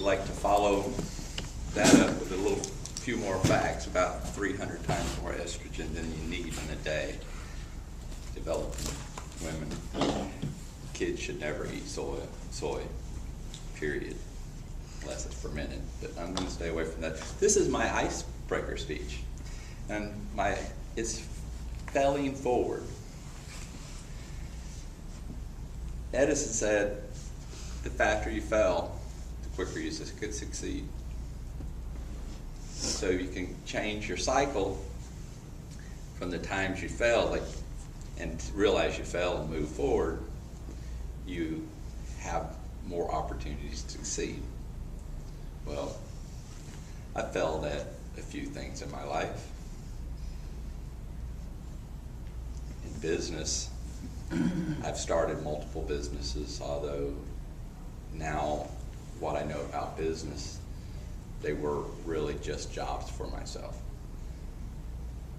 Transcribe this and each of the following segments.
would like to follow that up with a few more facts. About 300 times more estrogen than you need in a day. Developing women, kids should never eat soy, period, unless it's fermented. But I'm going to stay away from that. This is my icebreaker speech, and it's failing forward. Edison said, the faster you fail, the quicker you could succeed. So you can change your cycle from the times you fail, and realize you fail and move forward, you have more opportunities to succeed. Well, I failed at a few things in my life. In business, I've started multiple businesses, although now what I know about business, they were really just jobs for myself.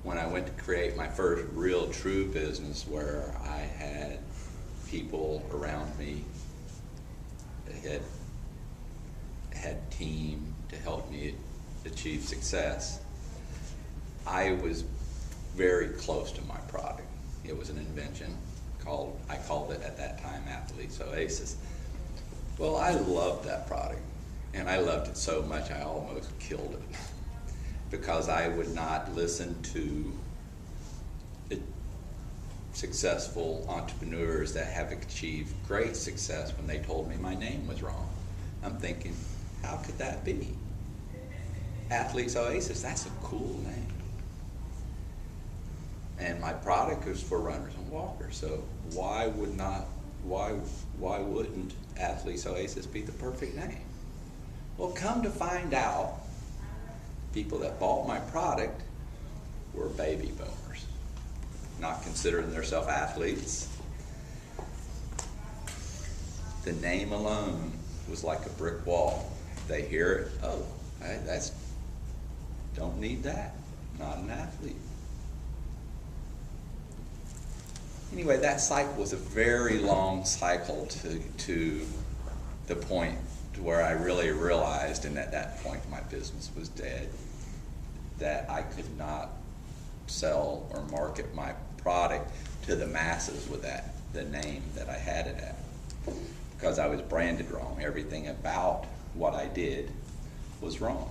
When I went to create my first real true business where I had people around me that had team to help me achieve success, I was very close to my product. It was an invention I called it at that time Athlete's Oasis. Well, I loved that product, and I loved it so much I almost killed it because I would not listen to successful entrepreneurs that have achieved great success when they told me my name was wrong. I'm thinking, how could that be? Athlete's Oasis, that's a cool name. And my product is for runners and walkers, so why wouldn't Athlete's Oasis be the perfect name? Well, come to find out, people that bought my product were baby boomers, not considering themselves athletes. The name alone was like a brick wall. They hear it, oh, don't need that, not an athlete. Anyway, that cycle was a very long cycle to the point to where I really realized, and at that point my business was dead, that I could not sell or market my product to the masses with the name that I had it at, because I was branded wrong. Everything about what I did was wrong.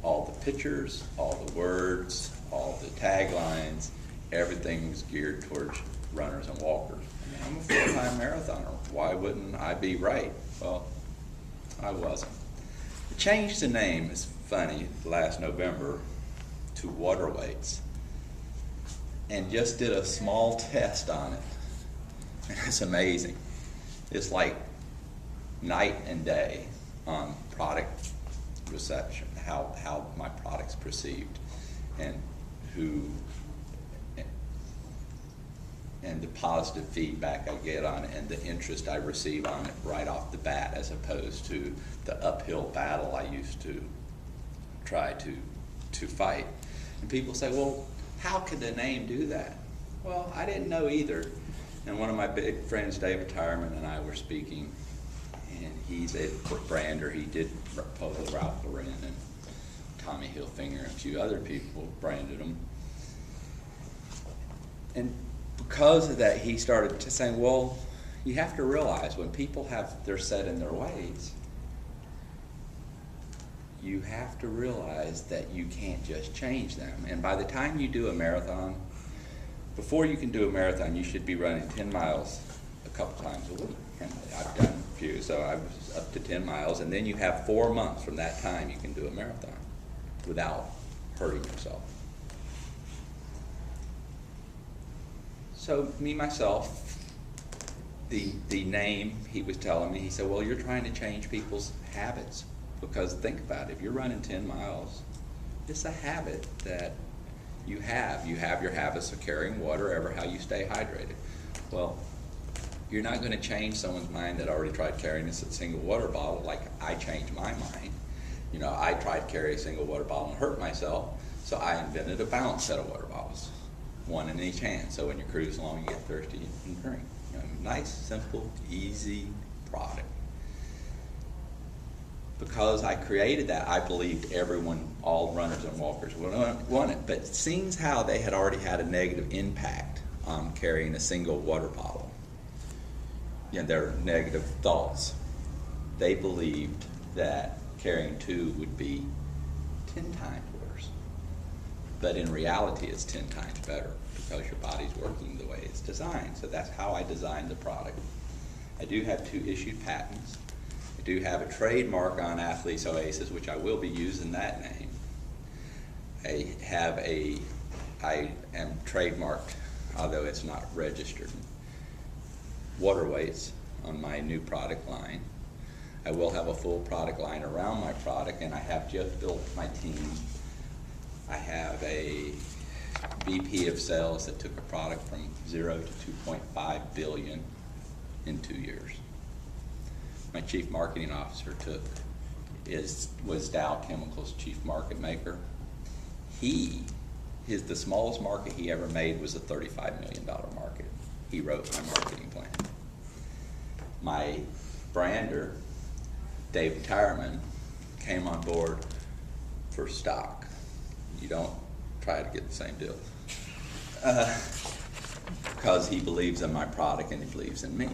All the pictures, all the words, all the taglines, everything was geared towards runners and walkers. I mean, I'm a full-time marathoner. Why wouldn't I be right? Well, I wasn't. I changed the name, it's funny, last November to Water Weights, and just did a small test on it. And it's amazing. It's like night and day on product reception, how my product's perceived, and and the positive feedback I get on it, and the interest I receive on it right off the bat, as opposed to the uphill battle I used to try to fight. And people say, well, how could the name do that? Well, I didn't know either. And one of my big friends, David Tyerman, and I were speaking, and he's a brander. He did Ralph Lauren and Tommy Hilfiger and a few other people branded them. And because of that, he started to say, well, you have to realize when people they're set in their ways, you have to realize that you can't just change them. And by the time you do a marathon, before you can do a marathon, you should be running 10 miles a couple times a week. And I've done a few, so I was up to 10 miles, and then you have 4 months from that time you can do a marathon without hurting yourself. So me, myself, the name he was telling me, he said, well, you're trying to change people's habits, because think about it, if you're running 10 miles, it's a habit that you have. You have your habits of carrying water, how you stay hydrated. Well, you're not going to change someone's mind that already tried carrying a single water bottle like I changed my mind. You know, I tried to carry a single water bottle and hurt myself, so I invented a balanced set of water bottles, one in each hand, so when you cruise along, you get thirsty, you can drink. You know, nice, simple, easy product. because I created that, I believed everyone, all runners and walkers, would want it. But seeing how they had already had a negative impact on carrying a single water bottle, their negative thoughts, they believed that carrying 2 would be 10 times worse. But in reality, it's 10 times better because your body's working the way it's designed. So that's how I designed the product. I do have 2 issued patents. I do have a trademark on Athletes Oasis, which I will be using that name. I am trademarked, although it's not registered, water weights on my new product line. I will have a full product line around my product, and I have just built my team. I have a VP of sales that took a product from 0 to 2.5 billion in 2 years. My chief marketing officer was Dow Chemicals' chief market maker. The smallest market he ever made was a $35 million market. He wrote my marketing plan. My brander, Dave Tyerman, came on board for stock. You don't try to get the same deal. Because he believes in my product and he believes in me.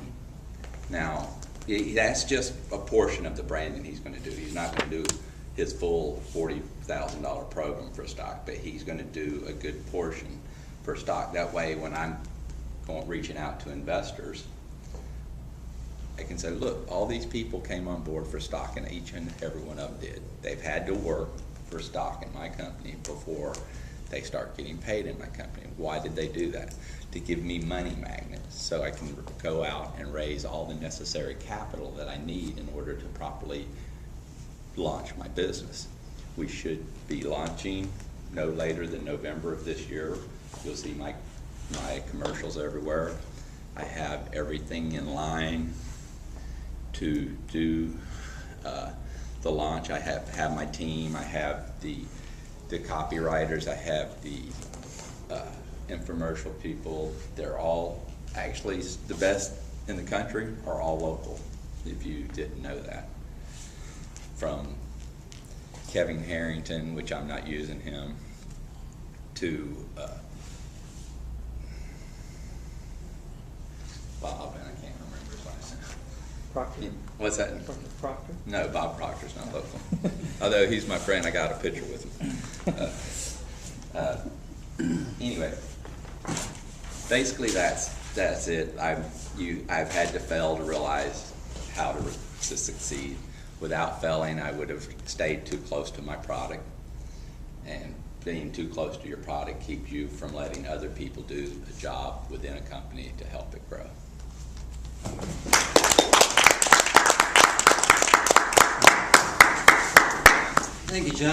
Now, that's just a portion of the branding he's going to do. He's not going to do his full $40,000 program for stock, but he's going to do a good portion for stock. That way, when I'm reaching out to investors, I can say, look, all these people came on board for stock, and each and every one of them did. They've had to work for stock in my company before they start getting paid in my company. Why did they do that? To give me money magnets so I can go out and raise all the necessary capital that I need in order to properly launch my business. We should be launching no later than November of this year. You'll see my commercials everywhere. I have everything in line to do the launch. I have my team. I have the copywriters. I have the infomercial people. They're all actually the best in the country are all local, if you didn't know that. From Kevin Harrington, which I'm not using him, to Bob, and I can't remember his last name. Proctor. What's that? Proctor? No, Bob Proctor's not local. Although he's my friend, I got a picture with him. Anyway, basically that's it. I've had to fail to realize how to succeed. Without failing, I would have stayed too close to my product, and being too close to your product keeps you from letting other people do a job within a company to help it grow. Thank you, John.